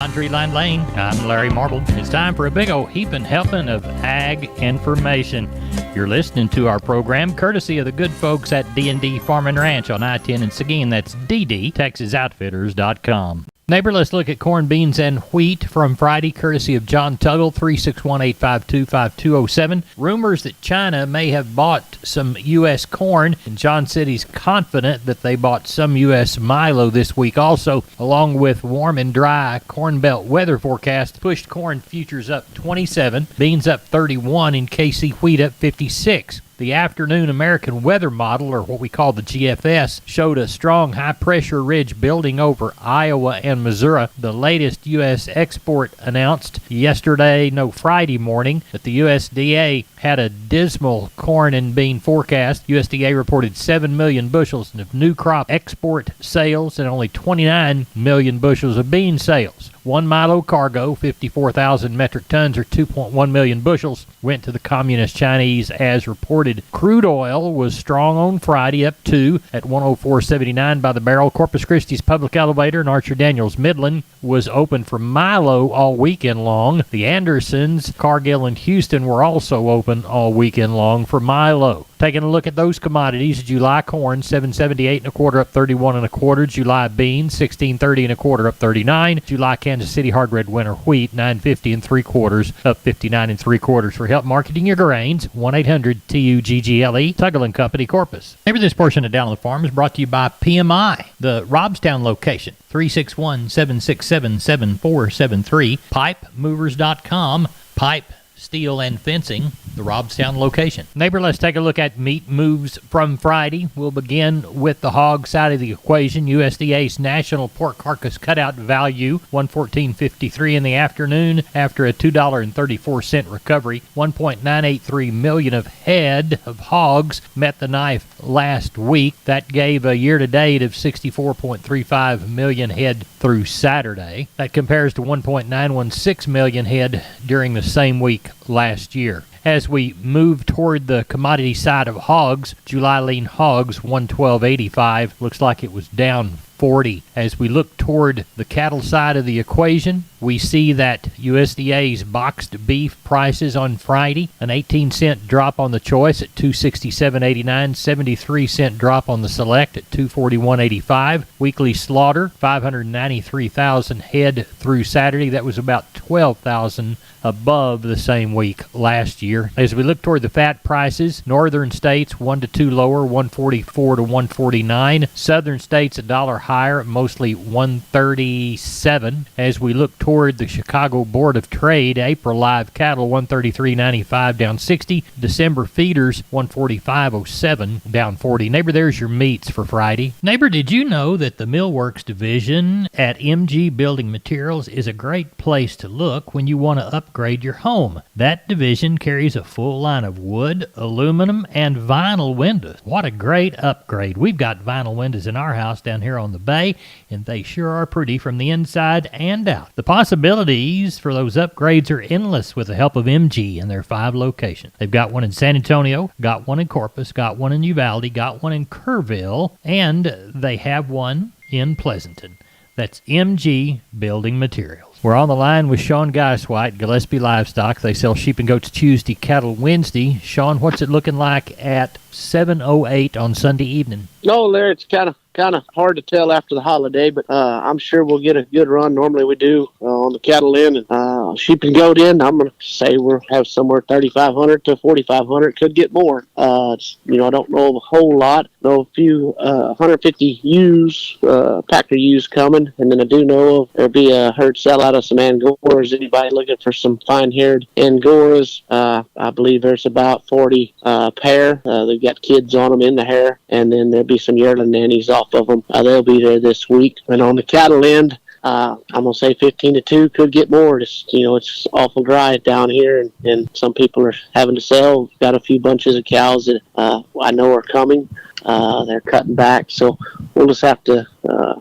Laundry Line Lane. I'm Larry Marble. It's time for a big old heaping helping of ag information. You're listening to our program courtesy of the good folks at D&D Farm and Ranch on I-10 in Seguin. That's ddtexasoutfitters.com. Neighbor, let's look at corn, beans, and wheat from Friday, courtesy of John Tuggle, 361-852-5207. Rumors that China may have bought some U.S. corn, and John said he's confident that they bought some U.S. milo this week also, along with warm and dry Corn Belt weather forecast, pushed corn futures up 27, beans up 31, and KC wheat up 56. The afternoon American weather model, or what we call the GFS, showed a strong high-pressure ridge building over Iowa and Missouri. The latest U.S. export announced Friday morning, that the USDA had a dismal corn and bean forecast. USDA reported 7 million bushels of new crop export sales and only 29 million bushels of bean sales. One milo cargo, 54,000 metric tons or 2.1 million bushels, went to the Communist Chinese as reported. Crude oil was strong on Friday, up 2 at 104.79 by the barrel. Corpus Christi's Public Elevator and Archer Daniels Midland was open for milo all weekend long. The Andersons, Cargill, and Houston were also open all weekend long for milo. Taking a look at those commodities, July corn, 778 and a quarter, up 31 and a quarter. July beans, 1630 and a quarter, up 39. July Kansas City hard red winter wheat, 950 and three quarters, up 59 and three quarters. For help marketing your grains, 1-800-TUGGLE, Tuggle & Company, Corpus. Maybe this portion of Downland Farm is brought to you by PMI, the Robstown location, 361-767-7473, pipemovers.com, pipe, steel, and fencing, the Robstown location. Neighbor, let's take a look at meat moves from Friday. We'll begin with the hog side of the equation. USDA's national pork carcass cutout value, $114.53 in the afternoon after a $2.34 recovery. 1.983 million of head of hogs met the knife last week. That gave a year-to-date of 64.35 million head through Saturday. That compares to 1.916 million head during the same week last year. As we move toward the commodity side of hogs, July lean hogs, 112.85, looks like it was down 40. As we look toward the cattle side of the equation, we see that USDA's boxed beef prices on Friday, an 18-cent drop on the choice at $267.89, 73-cent drop on the select at $241.85. Weekly slaughter, 593,000 head through Saturday. That was about 12,000 above the same week last year. As we look toward the fat prices, northern states 1 to 2 lower, 144 to 149. Southern states $1 higher, mostly 137. As we look toward the Chicago Board of Trade, April live cattle 133.95 down 60. December feeders 145.07 down 40. Neighbor, there's your meats for Friday. Neighbor, did you know that the Millworks division at MG Building Materials is a great place to look when you want to upgrade your home? That division carries a full line of wood, aluminum, and vinyl windows. What a great upgrade. We've got vinyl windows in our house down here on the bay, and they sure are pretty from the inside and out. The possibilities for those upgrades are endless with the help of MG and their 5 locations. They've got one in San Antonio, got one in Corpus, got one in Uvalde, got one in Kerrville, and they have one in Pleasanton. That's MG Building Materials. We're on the line with Sean Geiswhite, Gillespie Livestock. They sell sheep and goats Tuesday, cattle Wednesday. Sean, what's it looking like at 7:08 on Sunday evening? No, Larry, it's kind of hard to tell after the holiday, but I'm sure we'll get a good run. Normally we do on the cattle end and sheep and goat end. I'm going to say we'll have somewhere 3,500 to 4,500. Could get more. I don't know a whole lot. Know a few 150 ewes, Packer ewes coming, and then I do know there'll be a herd sellout of some Angoras. Anybody looking for some fine-haired Angoras? I believe there's about 40 pair. They've got kids on them in the hair, and then there'll be some yearling nannies off of them. They'll be there this week. And on the cattle end, I'm going to say 15 to 2, could get more. It's awful dry down here, and some people are having to sell. We've got a few bunches of cows that I know are coming. They're cutting back, so we'll just have to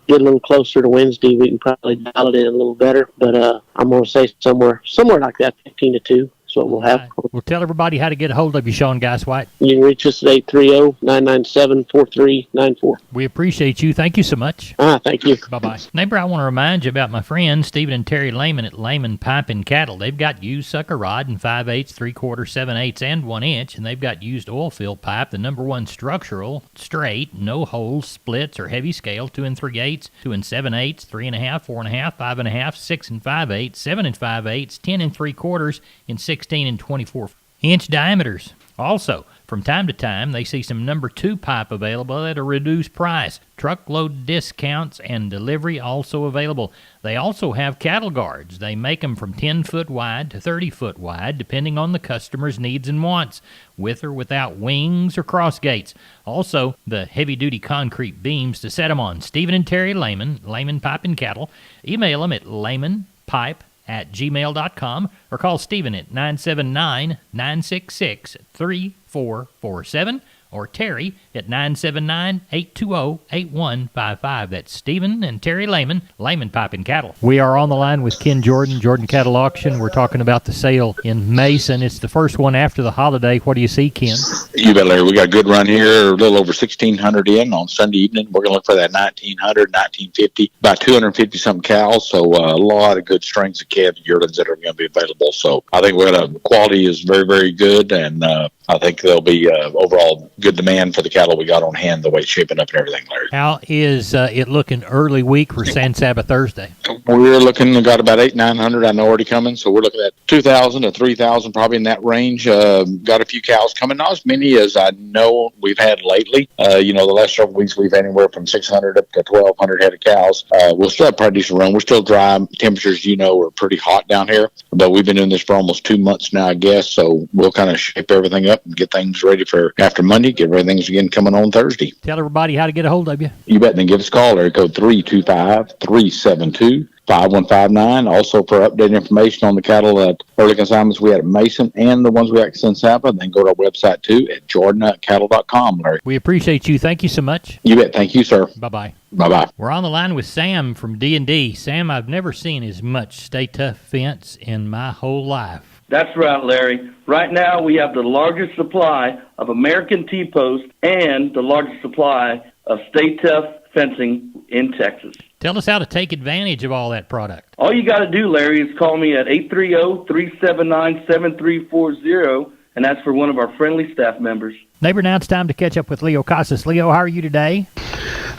get a little closer to Wednesday. We can probably dial it in a little better, but I'm going to say somewhere like that, 15 to 2. Is what we'll have. Well, tell everybody how to get a hold of you, Sean Geiswhite. You can reach us at 830-997-4394. We appreciate you. Thank you so much. Thank you. Bye-bye. Neighbor, I want to remind you about my friends, Stephen and Terry Lehman at Lehman Pipe and Cattle. They've got used sucker rod in 5/8, 3/4, 7/8, and 1 inch, and they've got used oil fill pipe, the #1 structural, straight, no holes, splits, or heavy scale, 2 3/8, 2 7/8, 3.5, 4.5, 5.5, 6 5/8, 7 5/8, 10 3/4, and 16 and 24-inch diameters. Also, from time to time, they see some #2 pipe available at a reduced price. Truckload discounts and delivery also available. They also have cattle guards. They make them from 10-foot wide to 30-foot wide, depending on the customer's needs and wants, with or without wings or cross gates. Also, the heavy-duty concrete beams to set them on. Stephen and Terry Lehman, Lehman Pipe and Cattle. Email them at lehmanpipe@gmail.com or call Stephen at 979-966-3447 or Terry at 979-820-8155. That's Stephen and Terry Lehman, Lehman Pipe and Cattle. We are on the line with Ken Jordan, Jordan Cattle Auction. We're talking about the sale in Mason. It's the first one after the holiday. What do you see, Ken? You bet, Larry. We got a good run here, a little over 1,600 in on Sunday evening. We're going to look for that 1,900, 1,950, about 250-something cows. So a lot of good strengths of calves and yearlings that are going to be available. So I think quality is very, very good, and I think there'll be overall good demand for the cattle we got on hand, the way it's shaping up and everything, Larry. How is it looking early week for San Sabbath Thursday? We're looking, got about 800-900 I know already coming, so we're looking at 2,000 to 3,000 probably in that range. Got a few cows coming, not as many as I know we've had lately. The last several weeks we've had anywhere from 600 up to 1,200 head of cows. We'll still have pretty decent run. We're still dry. Temperatures, are pretty hot down here, but we've been doing this for almost 2 months now, I guess, so we'll kind of shape everything up and get things ready for after Monday, get everything again coming on Thursday. Tell everybody how to get a hold of you. You bet, and then give us a call, area code 325-372-5159. Also for updated information on the cattle at early consignments we had at Mason and the ones we had at San Saba, then go to our website too at jordan.cattle.com, Larry. We appreciate you. Thank you so much. You bet. Thank you, sir. Bye-bye. Bye-bye. We're on the line with Sam from D&D. Sam, I've never seen as much Stay Tough fence in my whole life. That's right, Larry. Right now, we have the largest supply of American T-post and the largest supply of Stay Tough fencing in Texas. Tell us how to take advantage of all that product. All you got to do, Larry, is call me at 830-379-7340, and that's for one of our friendly staff members. Neighbor, now it's time to catch up with Leo Casas. Leo, how are you today?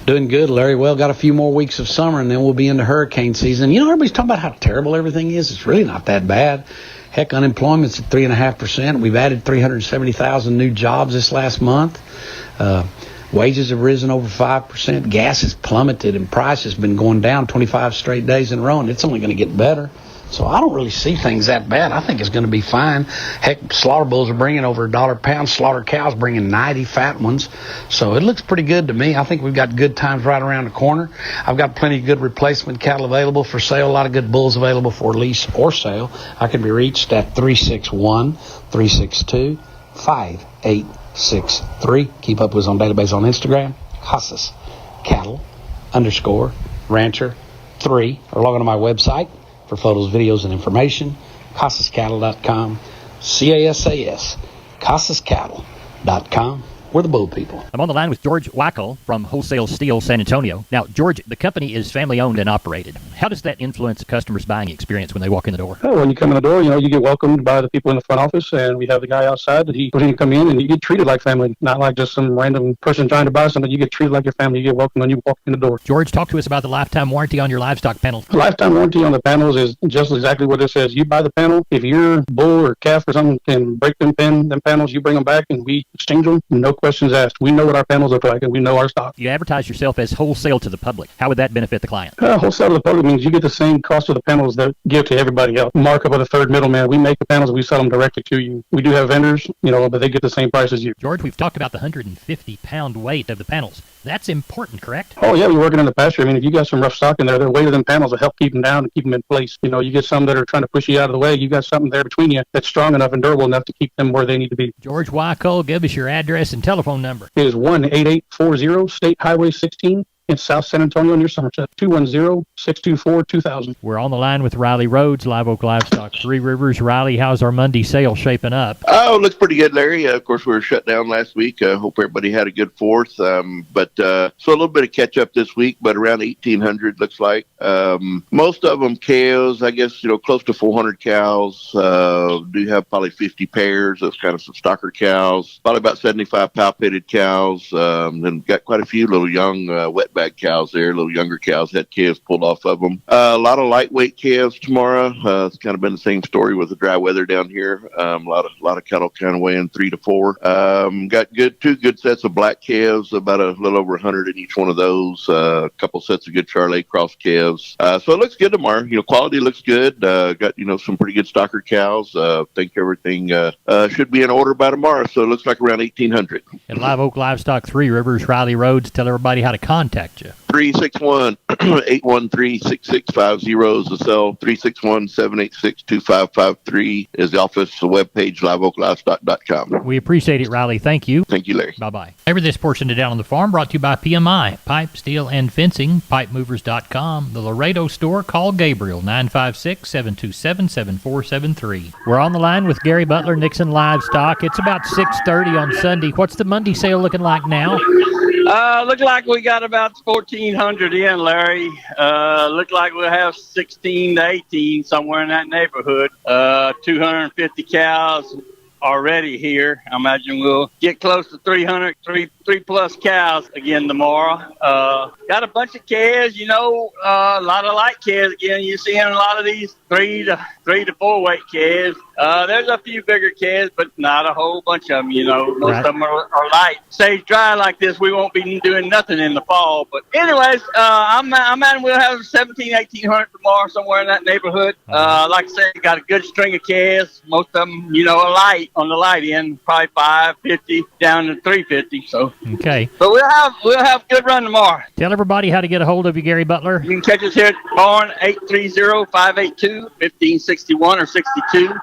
Doing good, Larry. Well, got a few more weeks of summer, and then we'll be into hurricane season. Everybody's talking about how terrible everything is. It's really not that bad. Heck, unemployment's at 3.5%. We've added 370,000 new jobs this last month. Wages have risen over 5%. Gas has plummeted, and price has been going down 25 straight days in a row, and it's only going to get better. So I don't really see things that bad. I think it's going to be fine. Heck, slaughter bulls are bringing over $1 a pound. Slaughter cows bringing 90 fat ones. So it looks pretty good to me. I think we've got good times right around the corner. I've got plenty of good replacement cattle available for sale. A lot of good bulls available for lease or sale. I can be reached at 361-362-5863. Keep up with us on database on Instagram. Casas Cattle _Rancher 3. Or log on to my website for photos, videos, and information, CasasCattle.com, CASAS, CasasCattle.com. We're the bull people. I'm on the line with George Wackel from Wholesale Steel San Antonio. Now, George, the company is family-owned and operated. How does that influence a customer's buying experience when they walk in the door? Oh, when you come in the door, you get welcomed by the people in the front office, and we have the guy outside that when you come in, and you get treated like family, not like just some random person trying to buy something. You get treated like your family. You get welcomed when you walk in the door. George, talk to us about the lifetime warranty on your livestock panels. The lifetime warranty on the panels is just exactly what it says. You buy the panel. If your bull or calf or something can break them panels, you bring them back, and we exchange them. No questions asked. We know what our panels look like, and we know our stock. You advertise yourself as wholesale to the public. How would that benefit the client? Wholesale to the public means you get the same cost of the panels that give to everybody else. Markup of the third middleman. We make the panels and we sell them directly to you. We do have vendors, but they get the same price as you. George, we've talked about the 150-pound weight of the panels. That's important, correct? Oh, yeah, we're working in the pasture. If you got some rough stock in there, the weight of them panels will help keep them down and keep them in place. You get some that are trying to push you out of the way. You got something there between you that's strong enough and durable enough to keep them where they need to be. George Wackel, give us your address and telephone number. It is 18840 State Highway 16, in South San Antonio near Somerset. 210-624-2000. We're on the line with Riley Rhodes, Live Oak Livestock, Three Rivers. Riley, how's our Monday sale shaping up? Oh, it looks pretty good, Larry. Of course, we were shut down last week. I hope everybody had a good 4th. So a little bit of catch up this week, but around 1,800 looks like. Most of them cows, I guess, close to 400 cows. Do have probably 50 pairs. That's kind of some stocker cows. Probably about 75 palpated cows. Then got quite a few little young wetback cows there, little younger cows, had calves pulled off of them. A lot of lightweight calves tomorrow. It's kind of been the same story with the dry weather down here. A lot of cattle kind of weighing 3 to 4. Got two good sets of black calves, about a little over 100 in each one of those. A couple sets of good Charolais cross calves. So it looks good tomorrow. Quality looks good. Got some pretty good stocker cows. Think everything should be in order by tomorrow. So it looks like around 1,800. At Live Oak Livestock, Three Rivers, Riley Rhodes. Tell everybody how to contact you. 361-813-6650 is the cell. 361-786-2553 is the office. The webpage, liveoaklivestock.com. We appreciate it, Riley. Thank you. Thank you, Larry. Bye-bye. Over this portion of Down on the Farm brought to you by PMI, Pipe, Steel, and Fencing, pipemovers.com. The Laredo store, call Gabriel, 956-727-7473. We're on the line with Gary Butler, Nixon Livestock. It's about 6:30 on Sunday. What's the Monday sale looking like now? Look like we got about 1,400 in, Larry. Look like we'll have 16 to 18, somewhere in that neighborhood. 250 cows already here. I imagine we'll get close to 300, three plus cows again tomorrow. Got a bunch of calves, a lot of light calves again. You're seeing a lot of these 3 to 4 weight calves. There's a few bigger calves, but not a whole bunch of them, Most Right. of them are light. Stays dry like this, we won't be doing nothing in the fall. But anyways, I'm at we'll have 1,800 tomorrow, somewhere in that neighborhood. Like I said, got a good string of calves. Most of them, are light on the light end, probably 550 down to 350. So, Okay. but we'll have a good run tomorrow. Tell everybody how to get a hold of you, Gary Butler. You can catch us here at the barn, 830-582-1561 or 62.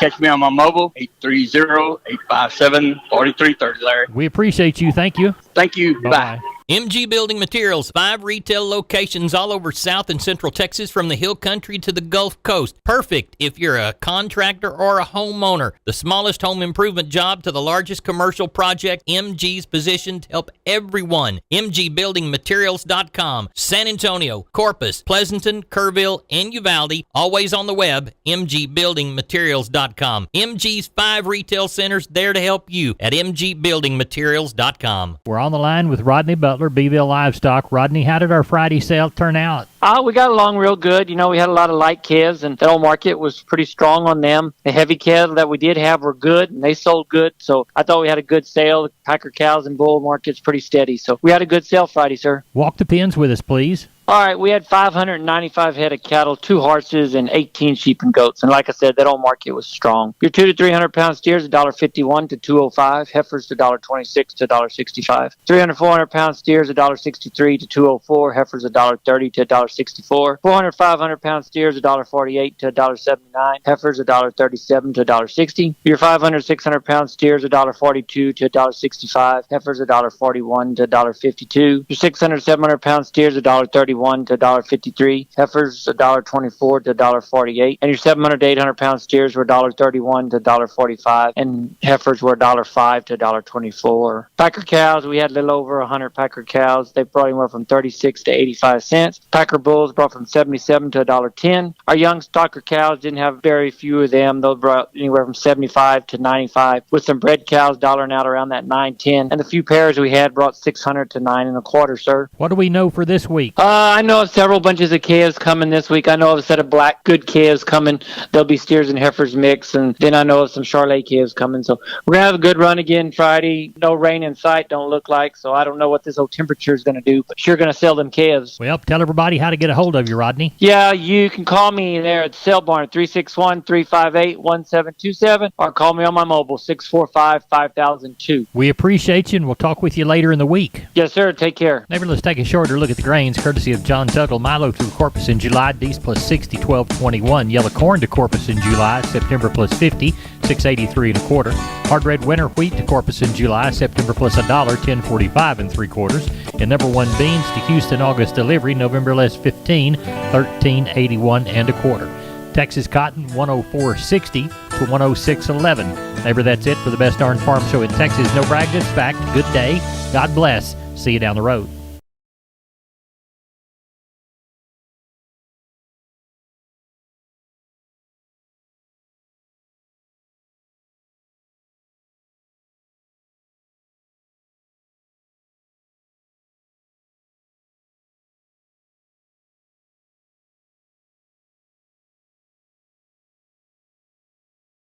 Catch me on my mobile, 830-857-4330, Larry. We appreciate you. Thank you. Thank you. Bye. MG Building Materials, 5 retail locations all over South and Central Texas from the Hill Country to the Gulf Coast. Perfect if you're a contractor or a homeowner. The smallest home improvement job to the largest commercial project, MG's positioned to help everyone. MGBuildingMaterials.com. San Antonio, Corpus, Pleasanton, Kerrville, and Uvalde. Always on the web, MGBuildingMaterials.com. MG's 5 retail centers there to help you at MGBuildingMaterials.com. We're on the line with Rodney Butler, Beeville Livestock. Rodney, how did our Friday sale turn out? We got along real good. We had a lot of light calves, and the old market was pretty strong on them. The heavy calves that we did have were good, and they sold good. So I thought we had a good sale. The Packer cows and bull market's pretty steady. So we had a good sale Friday, sir. Walk the pens with us, please. All right, we had 595 head of cattle, 2 horses, and 18 sheep and goats. And like I said, that old market was strong. Your 2 to 300 pound steers, $1.51 to $2.05. Heifers, $1.26 to $1.65. 300, 400 pound steers, $1.63 to $2.04. Heifers, $1.30 to $1.64. 400, 500 pound steers, $1.48 to $1.79. Heifers, $1.37 to $1.60. Your 500, 600 pound steers, $1.42 to $1.65. Heifers, $1.41 to $1.52. Your 600, 700 pound steers, $1.31 to $1.53. Heifers, $1.24 to $1.48. And your 700 to 800 pound steers were $1.31 to $1.45. And heifers were $1.05 to $1.24. Packer cows, we had a little over 100 Packer cows. They brought anywhere from 36 to 85 cents. Packer bulls brought from 77 to $1.10. Our young stocker cows didn't have very few of them. Those brought anywhere from 75 to 95. With some bred cows dollaring out around that 9.10. And the few pairs we had brought 600 to 9.25, sir. What do we know for this week? I know of several bunches of calves coming this week. I know of a set of black good calves coming. There'll be steers and heifers mix, and then I know of some Charolais calves coming. So we're gonna have a good run again Friday. No rain in sight, don't look like. So I don't know what this old temperature is gonna do, but sure gonna sell them calves. Well, tell everybody how to get a hold of you, Rodney. Yeah, you can call me there at Sale Barn, 361-358-1727, or call me on my mobile, 645-5002. We appreciate you, and we'll talk with you later in the week. Yes, sir. Take care. Neighbor, let's take a shorter look at the grains, courtesy of of John Tuggle Milo through Corpus in July, D's plus 60, 12.21. Yellow corn to Corpus in July, September plus 50, 6.83 1/4. Hard red winter wheat to Corpus in July, September plus $1, 10.45 3/4. And number one beans to Houston August delivery, November less 15, 13.81 1/4. Texas cotton 104.60 to 106.11. Neighbor, that's it for the best darn farm show in Texas. No brag, just fact. Good day. God bless. See you down the road.